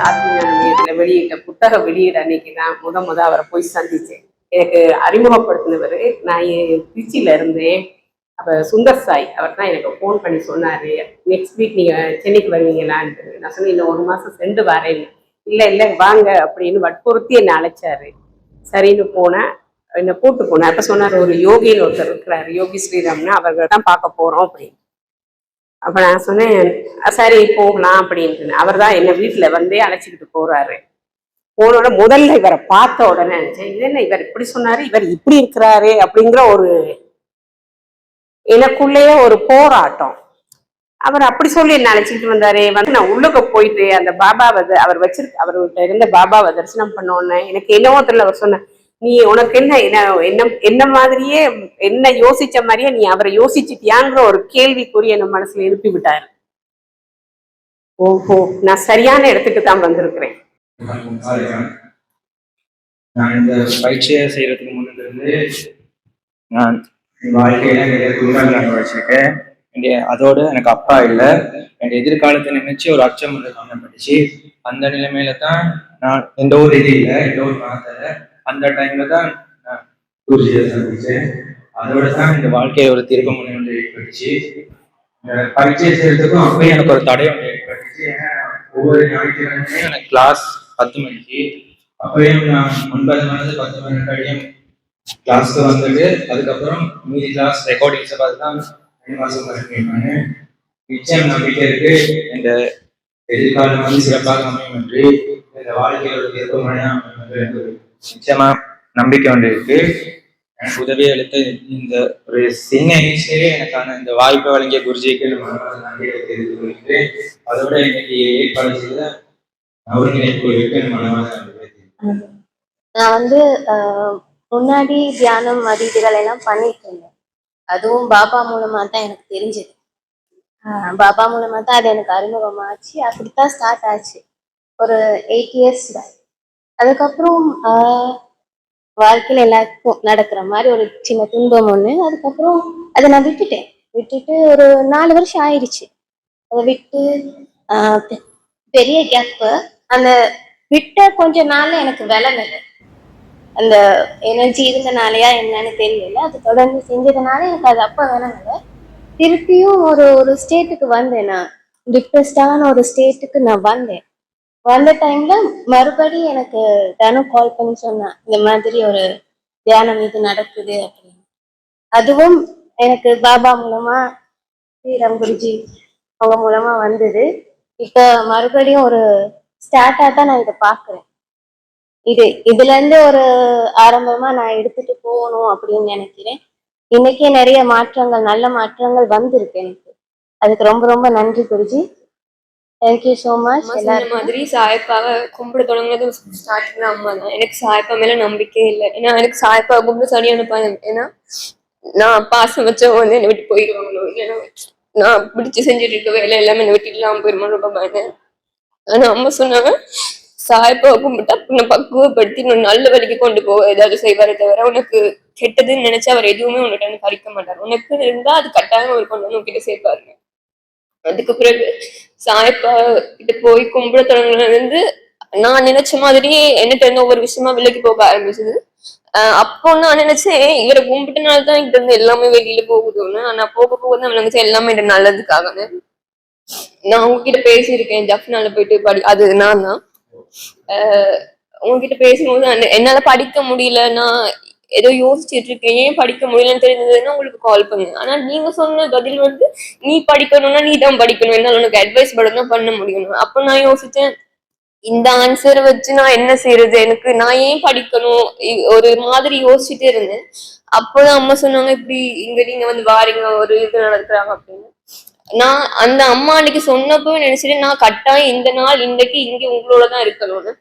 ஆத்மீக வெளியிட்ட புத்தக வெளியிட அன்னைக்கு நான் முத அவரை போய் சந்திச்சேன். எனக்கு அறிமுகப்படுத்தினவர் நான் திருச்சியில இருந்தேன். அப்போ சுந்தர் சாய் அவர் தான் எனக்கு ஃபோன் பண்ணி சொன்னார், நெக்ஸ்ட் வீக் நீங்கள் சென்னைக்கு வருவீங்களான்ட்டு. நான் சொன்னேன் இன்னும் 1 மாதம் சென்று வரேன். இல்லை வாங்க அப்படின்னு வற்புறுத்தி என்னை அழைச்சாரு. சரின்னு போனேன், என்னை கூப்பிட்டு போனேன். அப்போ சொன்னார் ஒரு யோகின்னு ஒருத்தர் இருக்கிறாரு, யோகி ஸ்ரீராம்னு, அவர்கள் தான் பார்க்க போகிறோம் அப்படின்னு. அப்போ நான் சொன்னேன் சரி போகலாம் அப்படின்ட்டு. அவர் தான் என்னை வீட்டில் வந்தே அழைச்சிக்கிட்டு போகிறாரு. போனோட முதல்ல இவரை பார்த்த உடனே நினைச்சேன், இது என்ன இவர் இப்படி சொன்னாரு, இவர் இப்படி இருக்கிறாரு அப்படிங்கிற ஒரு எனக்குள்ளேயே ஒரு போராட்டம். அவர் அப்படி சொல்லி என்ன அழைச்சிக்கிட்டு வந்தாரு. நான் உள்ளுக்கு போயிட்டு அந்த பாபாவை அவர்கிட்ட இருந்த பாபாவை தரிசனம் பண்ணோன்னு எனக்கு என்னவோ தெரியல. அவர் சொன்ன, நீ உனக்கு என்ன மாதிரியே என்ன யோசிச்ச மாதிரியே நீ அவரை யோசிச்சுட்டியாங்கிற ஒரு கேள்விக்குறி என் மனசுல எழுப்பி விட்டாரு. ஓஹோ, நான் சரியான இடத்துக்கு தான் வந்திருக்கிறேன். நான் இந்த பயிற்சியை செய்யறதுக்கு முன்னிலிருந்து நான் வாழ்க்கையில நிறைய துன்பங்கள் வச்சிருக்கேன். அதோடு எனக்கு அப்பா இல்லை. என் எதிர்காலத்தை நினைச்சு ஒரு அச்சம் காணப்பட்டுச்சு. அந்த நிலைமையில தான் நான் எந்த ஒரு இது இல்லை, எந்த ஒரு மாத்தல. அந்த டைம்ல தான் நான் குருஜியை சந்திச்சேன். அதோட தான் இந்த வாழ்க்கையில ஒரு திருப்ப முனை ஒன்று ஏற்பட்டுச்சு. பயிற்சியை செய்யறதுக்கும் அப்பயும் எனக்கு ஒரு தடை ஒன்று ஏற்பட்டுச்சு. ஏன்னா ஒவ்வொரு ஞாயிற்றுக்கிழமையும் எனக்கு கிளாஸ் 10 மணிக்கு. அப்பயும் நான் 9 மணி 10 மணி கழியும் கிளாஸ்க்கு வந்துட்டு அதுக்கப்புறம் மீதி கிளாஸ் ரெக்கார்டிங்ஸை பார்த்து தான் 2 மாதம் பண்ணிருக்காங்க. நிச்சயம் நம்பிக்கை இருக்கு, இந்த எதிர்காலம் வந்து சிறப்பாக அமையும் என்று, இந்த வாழ்க்கையோட திருப்பமனையா அமையும் என்று எனக்கு நிச்சயமா நம்பிக்கை ஒன்று இருக்கு. எனக்கு உதவியை அளித்த இந்த ஒரு சின்ன ஏஜ்லேயே எனக்கான இந்த வாய்ப்பை வழங்கிய குருஜிக்கு நம்பிக்கை தெரிவித்து கொள்கிறேன். அதோட இன்னைக்கு ஏற்பாடு செய்த ஒருங்கிணைப்பு இருக்கு மனமாக நான் வந்து முன்னாடி தியானம் இதுகள் எல்லாம் பண்ணிட்டு இருந்தேன். அதுவும் பாபா மூலமா தான் எனக்கு தெரிஞ்சது. பாபா மூலமா தான் அது எனக்கு அறிமுகமாச்சு. அப்படித்தான் ஸ்டார்ட் ஆச்சு ஒரு 8 years. அதுக்கப்புறம் வாழ்க்கையில எல்லாருக்கும் நடக்கிற மாதிரி ஒரு சின்ன துன்பம் ஒண்ணு. அதுக்கப்புறம் அதை நான் விட்டுட்டு ஒரு 4 வருஷம் ஆயிடுச்சு. அதை விட்டு பெரிய கேப்பு. அந்த விட்ட கொஞ்ச நாள்ல எனக்கு விளங்கல, அந்த எனர்ஜி இருந்தனாலயா என்னன்னு தெரியல. அது தொடர்ந்து செஞ்சதுனால எனக்கு அது அப்ப விளங்கல. திருப்பியும் ஒரு ஸ்டேட்டுக்கு வந்தேன். நான் டிப்ரெஸ்டான ஒரு ஸ்டேட்டுக்கு நான் வந்த டைம்ல மறுபடியும் எனக்கு தினம் கால் பண்ணி சொன்னேன், இந்த மாதிரி ஒரு தியானம் இது நடக்குது அப்படின்னு. அதுவும் எனக்கு பாபா மூலமா, ஸ்ரீராம் குருஜி அவங்க மூலமா வந்தது. இப்ப மறுபடியும் ஒரு ஸ்டார்டா தான் நான் இதை பாக்குறேன். இதுல இருந்து ஒரு ஆரம்பமா நான் எடுத்துட்டு போகணும் அப்படின்னு நினைக்கிறேன். இன்னைக்கே நிறைய மாற்றங்கள், நல்ல மாற்றங்கள் வந்திருக்கு எனக்கு. அதுக்கு ரொம்ப ரொம்ப நன்றி குருஜி. Thank you so much. எல்லாரும் மாதிரி சாயப்பாவை கும்பிட தொடங்குனது ஸ்டார்டிங்ல அம்மா தான். எனக்கு சாயப்பா மேல நம்பிக்கையே இல்லை. ஏன்னா எனக்கு சாயப்பா கும்பிட்டு சரி அனுப்பாங்க. ஏன்னா நான் பாசம் வச்சவங்க வந்து என்னை விட்டு போயிடுவாங்களோ, ஏன்னா நான் பிடிச்சி செஞ்சுட்டு இருக்க வேலை எல்லாமே என்னை விட்டு இல்லாம போயிருமா ரொம்ப பயன். ஆனா அம்மா சொன்னாங்க, சாயப்பா கும்பிட்டா உன்னை பக்குவப்படுத்தி இன்னும் நல்ல வழிக்கு கொண்டு போக ஏதாவது செய்வாரே தவிர உனக்கு கெட்டதுன்னு நினைச்சா அவர் எதுவுமே உன்கிட்ட பறிக்க மாட்டார். உனக்கு இருந்தா அது கட்டாயம் அவர் கொண்டு வந்து உங்ககிட்ட சேர்ப்பாருங்க. அதுக்கு பிறகு சாயப்பா கிட்ட போய் கும்பிட தொடங்குனதுல இருந்து நான் நினைச்ச மாதிரியே என்ன இருந்த ஒவ்வொரு விஷயமா விலகி போக ஆரம்பிச்சது. அப்போ நான் நினைச்சேன் இவரை கும்பிட்டனால்தான் இங்க இருந்து எல்லாமே வெளியில போகுதுன்னு. ஆனா போக தான் நினைச்சேன் எல்லாமே இந்த நல்லதுக்காக. நான் உங்ககிட்ட பேசியிருக்கேன், ஜப்னால போயிட்டு அது நான் தான் உங்ககிட்ட பேசும்போது என்னால படிக்க முடியல, நான் ஏதோ யோசிச்சுட்டு இருக்கேன், ஏன் படிக்க முடியலன்னு தெரிஞ்சதுன்னா உங்களுக்கு கால் பண்ணு. ஆனா நீங்க சொன்ன பதில் வந்து நீ படிக்கணும்னா நீ தான் படிக்கணும், என்னால உனக்கு அட்வைஸ் தான் பண்ண முடியும். அப்ப நான் யோசிச்சேன், இந்த ஆன்சரை வச்சு நான் என்ன செய்யறது, எனக்கு நான் ஏன் படிக்கணும், ஒரு மாதிரி யோசிச்சுட்டே இருந்தேன். அப்போதான் அம்மா சொன்னாங்க, இப்படி இங்க நீங்க வந்து வாரீங்க, ஒரு இது நடத்துறாங்க அப்படின்னு. நான் அந்த அம்மா அன்னைக்கு சொன்னப்போ நினைச்சிட்டு நான் கட்டாயம் இந்த நாள் இன்றைக்கு இங்க உங்களோடதான் இருக்கணும்னு.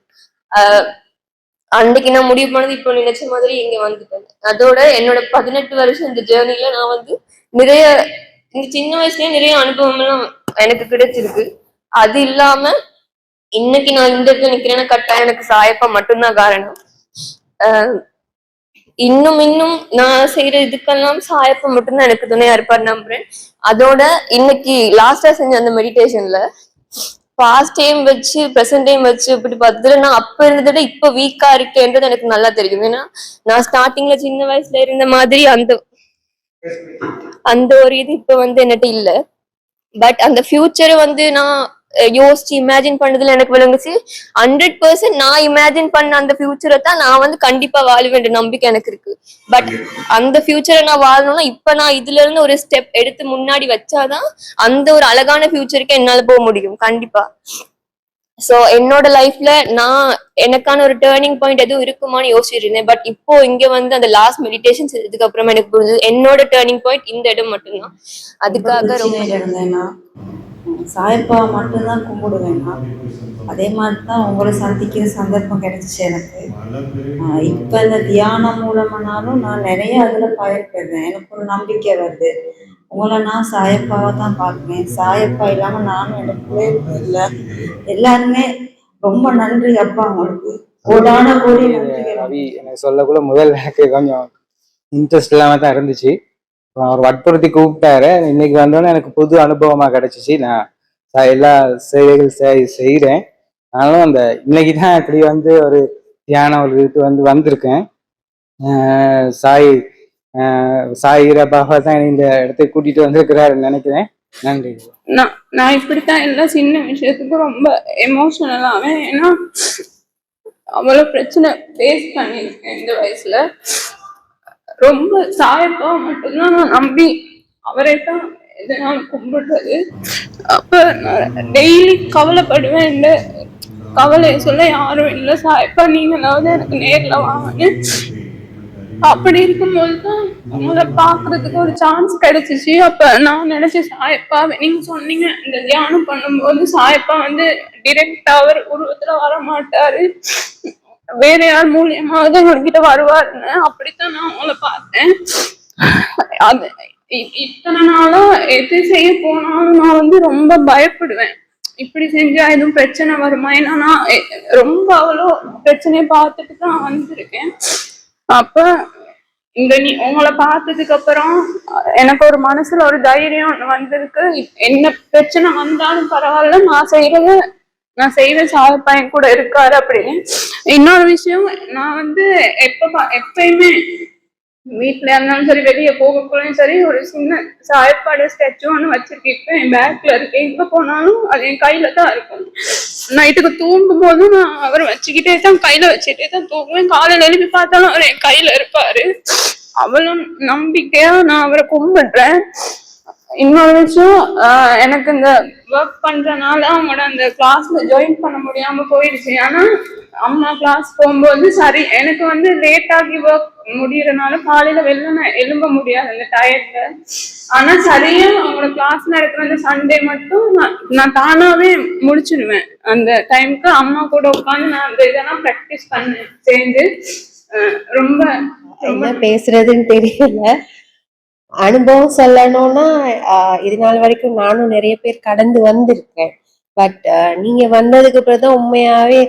அன்னைக்கு நான் முடிவு பண்ணது இப்போ நினைச்ச மாதிரி இங்க வந்துட்டேன். அதோட என்னோட 18 வருஷம் இந்த ஜேர்னில நான் வந்து நிறைய இந்த சின்ன வயசுலயே நிறைய அனுபவம் எல்லாம் எனக்கு கிடைச்சிருக்கு. அது இல்லாம இன்னைக்கு நான் இந்த இடத்துல நிக்கிறேன்னா கட்டாயம் எனக்கு சாயப்பா மட்டும்தான் காரணம். இன்னும் நான் செய்யற இதுக்கெல்லாம் சாயப்பா மட்டும்தான் எனக்கு துணையா இருப்பாரு நம்புறேன். அதோட இன்னைக்கு லாஸ்டா செஞ்ச அந்த மெடிடேஷன்ல பாஸ்ட் டைம் வச்சு ப்ரெசென்ட் டைம் வச்சு இப்படி பார்த்ததுல நான் அப்ப இருந்ததை விட இப்ப வீக்கா இருக்கேன்றது எனக்கு நல்லா தெரியும். ஏன்னா நான் ஸ்டார்டிங்ல சின்ன வயசுல இருந்த மாதிரி அந்த அந்த ஒரு இது இப்ப வந்து என்கிட்ட இல்ல. பட் அந்த ஃபியூச்சரை வந்து நான் யோசிச்சு இமேஜின் பண்ணதுல எனக்கு விளங்குச்சு 100% நான் இமேஜின் பண்ண அந்த ஃபியூச்சரை தான் நான் வந்து கண்டிப்பா வாழுவேன்ற நம்பிக்கை எனக்கு இருக்கு. பட் அந்த ஃபியூச்சரை நான் வாழணும்னா இப்ப நான் இதுல இருந்து ஒரு ஸ்டெப் எடுத்து முன்னாடி வச்சாதான் அந்த ஒரு அழகான ஃபியூச்சருக்கு என்னால போக முடியும் கண்டிப்பா. சோ என்னோட லைஃப்ல நான் எனக்கான ஒரு டேர்னிங் பாயிண்ட் எதுவும் இருக்குமான்னு யோசிச்சுட்டு இருந்தேன். பட் இப்போ இங்க வந்து அந்த லாஸ்ட் மெடிடேஷன் செஞ்சதுக்கு அப்புறமா எனக்கு புரிஞ்சது என்னோட டேர்னிங் பாயிண்ட் இந்த இடம் மட்டும்தான். அதுக்காக ரொம்ப இருந்தேன்னா சாயப்பா மட்டும்தான் கும்பிடுவேன்னா அதே மாதிரி தான் உங்களை சந்திக்கிற சந்தர்ப்பம் கிடைச்சிச்சு எனக்கு. இப்போ இந்த தியானம் மூலமானாலும் நான் நிறைய அதில் பயன்படுறேன். எனக்கு ஒரு நம்பிக்கை வருது. உங்களை நான் சாயப்பாவை தான் பார்க்குறேன். சாயப்பா இல்லாமல் நானும் எனக்குள்ளே இல்லை. எல்லாருமே ரொம்ப நன்றி அப்பா, உங்களுக்கு கோடான கோடி நன்றி. ரவி எனக்கு சொல்லக்குள்ள முதல்ல எனக்கு கொஞ்சம் இன்ட்ரெஸ்ட் இல்லாம தான் இருந்துச்சு. அவர் வற்புறுத்தி கூப்பிட்டாரு. இன்னைக்கு வந்தோன்னே எனக்கு புது அனுபவமா கிடைச்சிச்சு. நான் எல்லா சேவைகள் செய்கிறேன். ஆனாலும் அந்த இன்னைக்கு தான் இப்படி வந்து ஒரு தியானம் ஒரு இது வந்திருக்கேன். சாய் சாயிர பாபா தான் இந்த இடத்துக்கு கூட்டிட்டு வந்திருக்கிறாருன்னு நினைக்கிறேன். நன்றி. நான் இப்படித்தான் எல்லா சின்ன விஷயத்துக்கும் ரொம்ப எமோஷனலாவேன். ஏன்னா அவ்வளவு பிரச்சனை ஃபேஸ் பண்ணியிருக்கேன் இந்த வயசுல. ரொம்ப சாயப்பா மட்டும்தான் நான் நம்பி அவரை தான் எதனாலும் கும்பிடுறது. அப்ப நான் டெய்லி கவலைப்படுவேன். இந்த கவலையை சொல்ல யாரும் இல்லை. சாயப்பா நீங்களாவது எனக்கு நேர்ல வாங்க. அப்படி இருக்கும்போது தான் உங்களை பாக்குறதுக்கு ஒரு சான்ஸ் கிடைச்சிச்சு. அப்ப நான் நினைச்சேன் சாயப்பா நீங்க சொன்னீங்க இந்த தியானம் பண்ணும்போது சாயப்பா வந்து டிரெக்டா அவர் உருவத்துல வர மாட்டாரு, வேற யார் மூலியமாவது உங்ககிட்ட வருவாருன்னு. அப்படித்தான் நான் உங்களை பார்த்தேன். அது இத்தனை நாளா எது செய்ய போனாலும் நான் வந்து ரொம்ப பயப்படுவேன். இப்படி செஞ்சா எதுவும் பிரச்சனை வருமா? ஏன்னா நான் ரொம்ப அவ்வளோ பிரச்சனையை பார்த்துட்டு தான் வந்திருக்கேன். அப்ப இந்த உங்களை பார்த்ததுக்கு அப்புறம் எனக்கு ஒரு மனசுல ஒரு தைரியம் வந்திருக்கு. என்ன பிரச்சனை வந்தாலும் பரவாயில்ல, நான் செய்வேன், சாயப்பா என் கூட இருக்காரு அப்படின்னு. இன்னொரு விஷயம், நான் வந்து எப்பயுமே வீட்டுல இருந்தாலும் சரி வெளியே போகக்குள்ளையும் சரி ஒரு சின்ன சாயப்பாடு ஸ்டாச்சு ஒன்று வச்சிருக்கேன். இப்போ என் பேக்ல இருக்கு. எங்க போனாலும் அது என் கையில தான் இருக்கும். நைட்டுக்கு தூங்கும் போதும் நான் அவர் வச்சுக்கிட்டே தான் கையில வச்சுட்டே தான் தூங்குவேன். காலையில எழுப்பி பார்த்தாலும் அவர் என் கையில இருப்பாரு. அவ்வளவு நம்பிக்கையா நான் அவரை கும்பிடுறேன். இன்னொரு விஷயம், எனக்கு இந்த ஒர்க் பண்றதுனால அவங்களோட அந்த கிளாஸ்ல ஜாயின் பண்ண முடியாம போயிடுச்சு. ஆனா அம்மா கிளாஸ் போகும்போது சரி எனக்கு வந்து லேட் ஆகி ஒர்க் முடியறதுனால காலையில வெள்ளன எழும்ப முடியாது அந்த டயர்ட்ல. ஆனா சரியா அவங்களோட கிளாஸ்ல இருக்கிற அந்த சண்டே மட்டும் நான் தானாவே முடிச்சிடுவேன். அந்த டைமுக்கு அம்மா கூட உட்காந்து நான் அந்த இதெல்லாம் ப்ராக்டிஸ் பண்ணேன் சேர்ந்து. ரொம்ப என்ன பேசுறதுன்னு தெரியல. அனுபவம் சொல்லணும்னா இது நாள் வரைக்கும் நானும் நிறைய பேர் கடந்து வந்திருக்கேன். பட் நீங்க வந்ததுக்கு அப்புறம் உண்மையாவே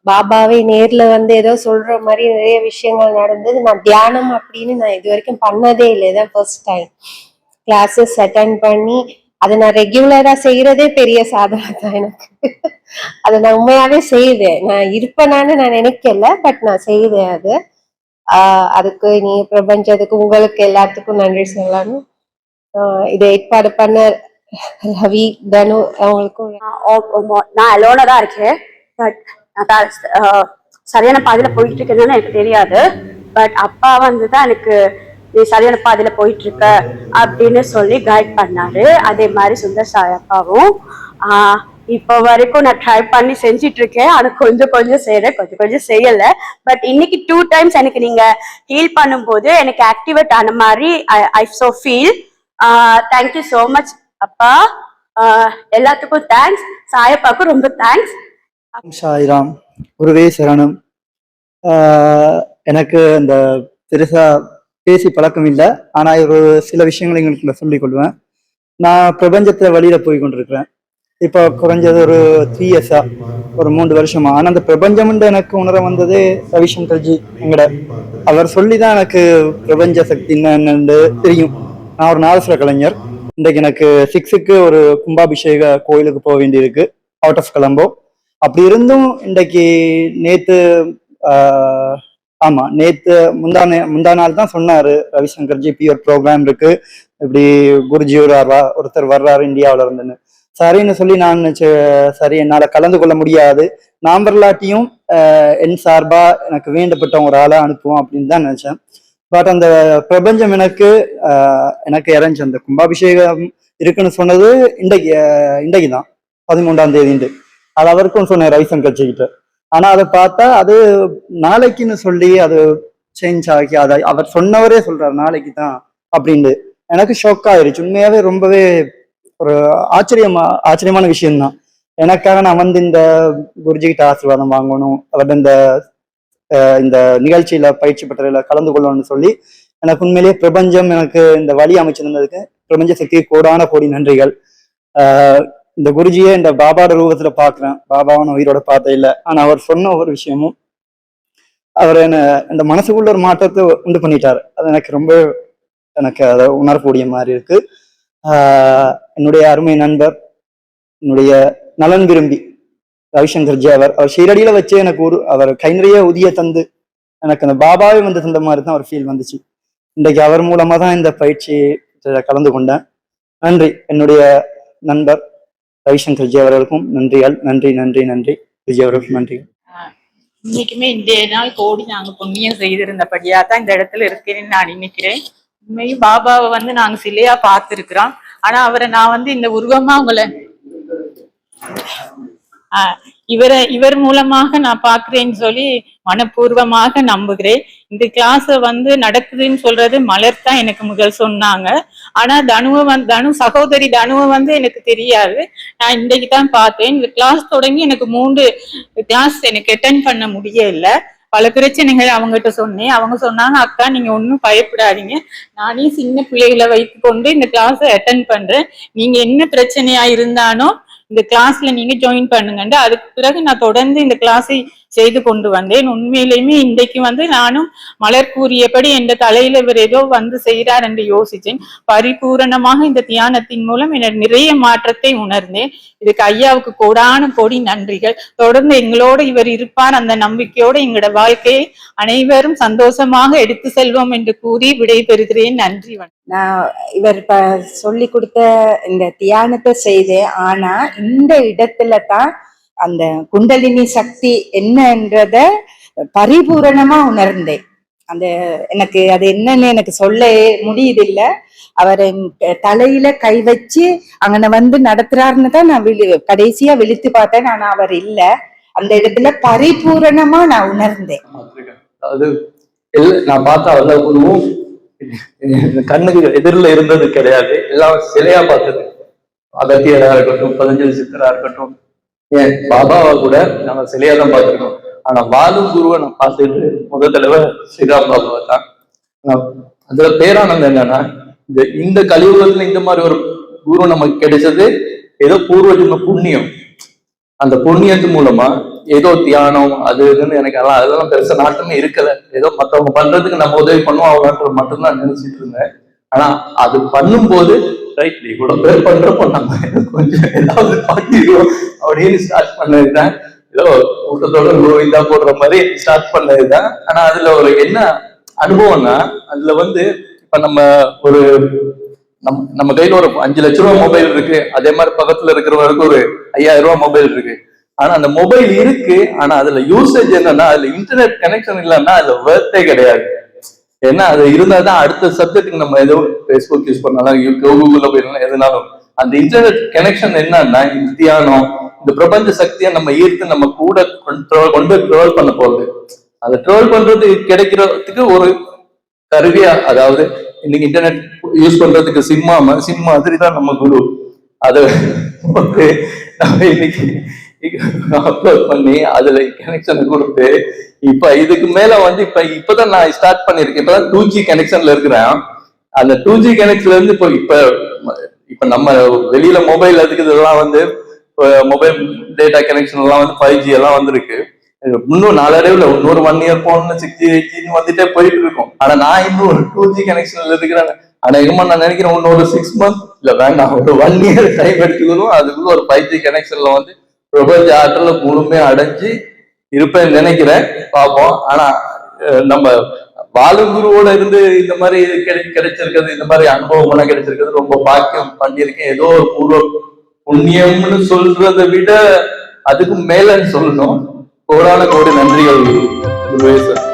பாபாவே நேர்ல வந்து ஏதோ சொல்ற மாதிரி நிறைய விஷயங்கள் நடந்தது. நான் தியானம் அப்படின்னு நான் இது வரைக்கும் பண்ணதே இல்லை. இதான் ஃபர்ஸ்ட் டைம் கிளாஸஸ் அட்டென்ட் பண்ணி அதை நான் ரெகுலரா செய்யறதே பெரிய சாதனை தான் எனக்கு. அதை நான் உண்மையாவே செய்தேன். நான் இருப்பேனான்னு நான் நினைக்கல, பட் நான் செய்தேன் அது. அதுக்கு நீங்க பிரபஞ்சத்துக்கு உங்களுக்கு எல்லாத்துக்கும் நன்றி சொல்லணும். இதை ஏற்பாடு பண்ண ரவி, தனு அவங்களுக்கும். நான் அலோனா தான் இருக்கேன். பட் நான் சரியான பாதையில போயிட்டு இருக்கேன்னு எனக்கு தெரியாது. பட் அப்பா வந்து தான் எனக்கு நீ சரியான பாதையில போயிட்டு இருக்க அப்படின்னு சொல்லி கைட் பண்ணாரு. அதே மாதிரி சுந்தர் சாய் அப்பாவும் இப்போ வரைக்கும் நான் ட்ரை பண்ணி செஞ்சிட்டு இருக்கேன். ஆனா கொஞ்சம் கொஞ்சம் செய்யறேன், கொஞ்சம் கொஞ்சம் செய்யல. பட் இன்னைக்கு 2 times எனக்கு நீங்க ஹீல் பண்ணும்போது எனக்கு ஆக்டிவேட் ஆன மாதிரி I so feel. Thank you so much அப்பா. எல்லாத்துக்கும் தேங்க்ஸ். சாயப்பாவுக்கும் ரொம்ப தேங்க்ஸ். சாய்ராம், குருவே சரணம். எனக்கு அந்த பெருசா பேசி பழக்கம் இல்லை. ஆனா ஒரு சில விஷயங்களை எங்களுக்கு நான் சொல்லிக் கொள்வேன். நான் பிரபஞ்சத்தை வழியில போய் கொண்டிருக்கிறேன். இப்போ குறைஞ்சது ஒரு 3 years-ஆ, ஒரு 3 வருஷமா. ஆனா அந்த பிரபஞ்சம்ன்ற எனக்கு உணர வந்ததே ரவிசங்கர்ஜி எங்கட அவர் சொல்லிதான் எனக்கு பிரபஞ்ச சக்தி என்னன்னு தெரியும். நான் ஒரு நாதஸ்வர கலைஞர். இன்றைக்கு எனக்கு 6க்கு ஒரு கும்பாபிஷேக கோயிலுக்கு போக வேண்டியிருக்கு, அவுட் ஆஃப் கொலம்போ. அப்படி இருந்தும் இன்றைக்கு நேத்து நேத்து முந்தா நாள் தான் சொன்னாரு ரவிசங்கர்ஜி, ஒரு ப்ரோக்ராம் இருக்கு, இப்படி குருஜி ஒருத்தர் வர்றாரு இந்தியாவில இருந்துன்னு. சரின்னு சொல்லி நான் சரி என்னால கலந்து கொள்ள முடியாது, நான் வரலாட்டியும் என் சார்பா எனக்கு வேண்டப்பட்ட ஒரு ஆளை அனுப்புவோம் அப்படின்னு தான் நினைச்சேன். பட் அந்த பிரபஞ்சம் எனக்கு இறஞ்சி அந்த கும்பாபிஷேகம் இருக்குன்னு சொன்னது இன்றைக்கு தான் 13ஆம் தேதி. அது அவருக்கும் சொன்னேன் ரவிசங்கர் கிட்ட. ஆனா அதை பார்த்தா அது நாளைக்குன்னு சொல்லி அது சேஞ்ச் ஆகி அதை அவர் சொன்னவரே சொல்றாரு நாளைக்கு தான் அப்படின்னு. எனக்கு ஷாக் ஆயிருச்சு, உண்மையாவே ரொம்பவே ஒரு ஆச்சரியமான விஷயம்தான். எனக்காக நான் வந்து இந்த குருஜிகிட்ட ஆசீர்வாதம் வாங்கணும், அவர்கிட்ட இந்த நிகழ்ச்சியில பயிற்சி பெற்றதில் கலந்து கொள்ளணும்னு சொல்லி எனக்கு உண்மையிலேயே பிரபஞ்சம் எனக்கு இந்த வழி அமைச்சிருந்ததுக்கு பிரபஞ்ச சக்திக்கு கோடி நன்றிகள். இந்த குருஜியை இந்த பாபாவோட ரூபத்துல பாக்குறேன், பாபாவை உயிரோட பார்த்தே இல்லை. ஆனா அவர் சொன்ன ஒரு விஷயமும் அவர் இந்த மனசுக்குள்ள ஒரு மாற்றத்தை உண்டு பண்ணிட்டாரு. அது எனக்கு அதை உணரக்கூடிய மாதிரி இருக்கு. என்னுடைய அருமை நண்பர், என்னுடைய நலன் விரும்பி ரவிசங்கர்ஜி அவர் ஷீரடியில வச்சு எனக்கு அவர் கை நிறைய உதிய தந்து எனக்கு அந்த பாபாவே வந்து தந்த மாதிரி தான் ஒரு ஃபீல் வந்துச்சு. இன்றைக்கு அவர் மூலமா தான் இந்த பயிற்சி கலந்து கொண்டேன். நன்றி என்னுடைய நண்பர் ரவிசங்கர்ஜி அவர்களுக்கும் நன்றிகள். நன்றி விஜய் அவர்களுக்கும் நன்றி. இன்னைக்குமே இன்றைய நாள் கோடி நாங்க புண்ணியம் செய்திருந்தபடியா தான் இந்த இடத்துல இருக்கேன்னு நான் நினைக்கிறேன். உண்மையும் பாபாவை வந்து நாங்க சிலையா பார்த்திருக்கிறோம். ஆனா அவரை நான் வந்து இந்த உருவமா உங்களை இவர் மூலமாக நான் பாக்குறேன்னு சொல்லி மனப்பூர்வமாக நம்புகிறேன். இந்த கிளாஸ் வந்து நடக்குதுன்னு சொல்றது மலர் தான் எனக்கு முதல் சொன்னாங்க. ஆனா தனு சகோதரி தனுவை வந்து எனக்கு தெரியாது, நான் இன்றைக்கு தான் பார்த்தேன். இந்த கிளாஸ் தொடங்கி எனக்கு 3 கிளாஸ் எனக்கு அட்டென்ட் பண்ண முடியல. பல பிரச்சனைகள் அவங்ககிட்ட சொன்னேன். அவங்க சொன்னாங்க, அக்கா நீங்க ஒன்றும் பயப்படாதீங்க, நானே சின்ன பிள்ளைகளை வைத்து கொண்டு இந்த கிளாஸை அட்டென்ட் பண்றேன், நீங்க என்ன பிரச்சனையா இருந்தாலும் இந்த கிளாஸ்ல நீங்க ஜாயின் பண்ணுங்கண்டு. அதுக்கு பிறகு நான் தொடர்ந்து இந்த கிளாஸை செய்து கொண்டு வந்தேன். உண்மையிலுமே இன்றைக்கு வந்து நானும் மலர் கூறியபடி என் தலையில இவர் ஏதோ வந்து செய்கிறார் என்று யோசிச்சேன். பரிபூரணமாக இந்த தியானத்தின் மூலம் எனக்கு நிறைய மாற்றத்தை உணர்ந்தேன். இதுக்கு ஐயாவுக்கு கோடி நன்றிகள். தொடர்ந்து எங்களோடு இவர் இருப்பார் அந்த நம்பிக்கையோடு எங்களோட வாழ்க்கையை அனைவரும் சந்தோஷமாக எடுத்து செல்வோம் என்று கூறி விடைபெறுகிறேன். நன்றி. நான் இவர் சொல்லி கொடுத்த இந்த தியானத்தை செய்தேன். ஆனா இந்த இடத்துல தான் அந்த குண்டலினி சக்தி என்னன்றத பரிபூரணமா உணர்ந்தேன். எனக்கு அது என்னன்னு எனக்கு சொல்ல முடியுதில்ல. அவர் தலையில கை வச்சு அங்கன வந்து நடத்துறாருன்னு தான் நான் கடைசியா விழித்து பார்த்தேன். ஆனா அவர் இல்ல, அந்த இடத்துல பரிபூரணமா நான் உணர்ந்தேன். அதாவது நான் பார்த்தா எல்லா குருவும் கண்ணுக்கு எதிரில் இருந்தது கிடையாது, எல்லாம் சிலையா பார்த்தது. அகத்தியரா இருக்கட்டும், 15 சித்தரா இருக்கட்டும், ஏன் பாபாவை கூட நம்ம சிலையா தான் பார்த்திருக்கோம். ஆனா வாழும் குருவை நான் பார்த்துட்டு முதல் தடவை ஸ்ரீராம் பாபாவை தான். அதுல பேரானந்தம் என்னன்னா, இந்த கலியுகத்துல இந்த மாதிரி ஒரு குரு நமக்கு கிடைச்சது ஏதோ பூர்வ ஜென்ம புண்ணியம். அந்த புண்ணியத்து மூலமா ஏதோ தியானம் அது இதுன்னு எனக்கு அதெல்லாம் பெருசா நாட்டமே இருக்கல. ஏதோ மத்தவங்க பண்றதுக்கு நம்ம உதவி பண்ணுவோம் அவங்க மட்டும்தான் நினைச்சிட்டு இருந்தேன். ஆனா அது பண்ணும்போது ரைட் இவ்வளவு பேர் பண்றப்போ நம்ம கொஞ்சம் ஏதாவது பண்ணிடுவோம் அப்படின்னு ஸ்டார்ட் பண்ணதுதான். ஏதோ கூட்டத்தோட கோவிந்தா போடுற மாதிரி ஸ்டார்ட் பண்ணதுதான். ஆனா அதுல ஒரு என்ன அனுபவம்னா, அதுல வந்து இப்ப நம்ம கையில ஒரு 5 லட்ச ரூபாய் மொபைல் இருக்கு, அதே மாதிரி பக்கத்துல இருக்கிறவருக்கு ஒரு 5000 ரூபாய் மொபைல் இருக்கு. ஆனா அந்த மொபைல் இருக்கு, ஆனா அதுல யூசேஜ் என்னன்னா, அதுல இன்டர்நெட் கனெக்ஷன் இல்லைன்னா அதுல வர்த்தே கிடையாது. ஏன்னா அது இருந்தாதான் அடுத்த சப்ஜெக்ட்டுக்கு நம்ம ஏதோ ஃபேஸ்புக் யூஸ் பண்ணாலும் கூகுள்ல போயிடலாம், எதுனாலும் அந்த இன்டர்நெட் கனெக்ஷன் என்னன்னா, இந்த தியானம் இந்த பிரபஞ்ச சக்தியை நம்ம ஈர்த்து நம்ம கூட கொண்டு போய் ட்ரோல் பண்ண போகுது. அதை ட்ரோல் பண்றது கிடைக்கிறதுக்கு ஒரு கருவியா, அதாவது இன்னைக்கு இன்டர்நெட் யூஸ் பண்றதுக்கு சிம் மாதிரி தான் நம்ம குரு. அதை வந்து நம்ம இன்னைக்கு அப்லோட் பண்ணி அதுல கனெக்ஷன் கொடுத்து இப்ப இதுக்கு மேல வந்து இப்பதான் நான் ஸ்டார்ட் பண்ணிருக்கேன். இப்பதான் 2G கனெக்ஷன்ல இருக்கிறேன். அந்த 2G கனெக்ஷன்ல இருந்து இப்ப நம்ம வெளியில மொபைல் அதுக்கு இதெல்லாம் வந்து மொபைல் டேட்டா கனெக்ஷன் எல்லாம் வந்து 5G எல்லாம் வந்திருக்கு. இன்னும் நாளடைவுல இன்னொரு 1 இயர் போன 6G 8G வந்துட்டே போயிட்டு இருக்கும். ஆனா நான் இன்னும் ஒரு 2G கனெக்ஷன்ல இருக்கிறேன். அநேகமா நான் நினைக்கிறேன் இன்னொரு 6 months இல்ல வேண்டாம், ஒரு 1 year டைம் எடுத்துக்கணும், அதுக்குள்ள ஒரு 5G கனெக்ஷன்ல வந்து பிரபஞ்ச ஆற்றல முழுமையா அடைஞ்சு இருப்பேன்னு நினைக்கிறேன். பார்ப்போம். ஆனா நம்ம பாலகுருவோட இருந்து இந்த மாதிரி கிடைச்சிருக்கிறது, இந்த மாதிரி அனுபவம் எல்லாம் கிடைச்சிருக்கிறது ரொம்ப பாக்கியம் பண்ணியிருக்கேன். ஏதோ ஒரு பூர்வ புண்ணியம்னு சொல்றதை விட அதுக்கு மேலன்னு சொல்லணும். கோடான கோடி நன்றிகள் குருவே சார்.